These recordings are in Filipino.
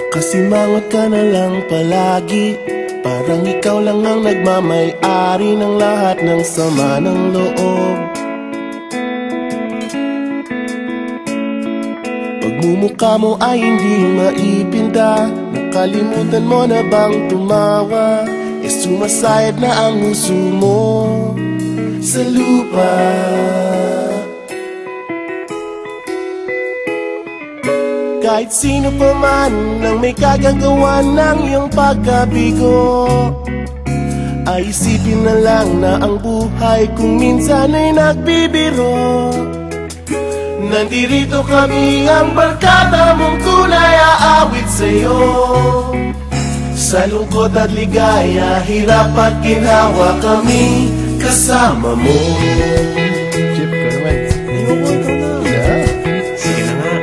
Makasimangot ka na lang palagi, parang ikaw lang ang nagmamay-ari ng lahat ng sama ng loob. Pagmumukha mo ay hindi maipinta, nakalimutan mo na bang tumawa? Sumasayad na ang huso mo sa lupa. Kahit sino pa man ang may kagagawa ng iyong pagkabigo, ay isipin na lang na ang buhay kung minsan ay nagbibiro. Nandirito kami, ang barkada mong tunay aawit sa'yo. Sa lungkot at ligaya, hirap at ginawa kami kasama mo. Chip ka naman. Ayoko ito na. Sige na nga.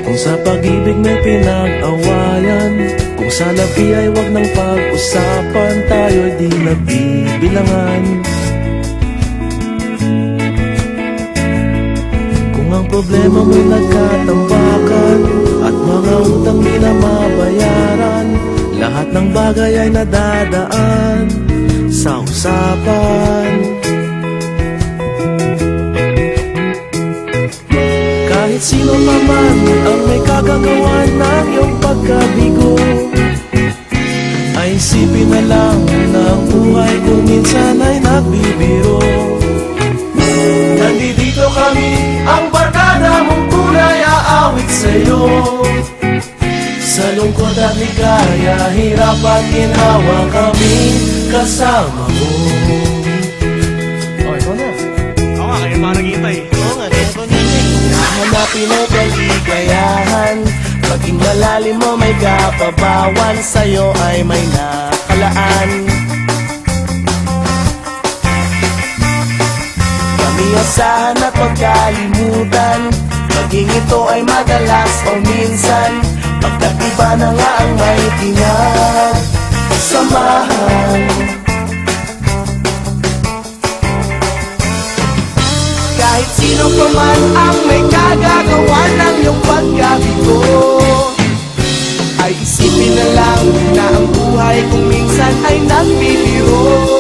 Kung sa pag-ibig may pinag-awayan, kung sa labi ay wag nang pag-usapan, tayo di nagbibilangan. Kung ang problema mo'y nagkatambakan at mga utang di na mabayaran, lahat ng bagay ay nadadaan sa usapan. Kahit sino pa man ang may kagagawa ng iyong pagkabigo, ay isipin na lang na ang buhay kung minsan ay nagbibiro. Nandito kami, ang barkada mong tunay aawit sa'yo. Sa lungkot at ligaya, hirap at ginawa kami kasama mo. Oh, ikaw na. Oo nga, kaya pa naghihintay. Oo nga, kaya ko na. Hanapin ay kaligayahan, maging malalim mo may kapabawan, sa'yo ay may nakalaan. Kami asahan at magkalimutan, maging ito ay madalas o minsan, pagkat iba na nga ang may pinagsamahan. Kahit sino pa man ang may kagagawa ng iyong pagkabigo, ay isipin na lang na ang buhay kung minsan ay nagbibiro.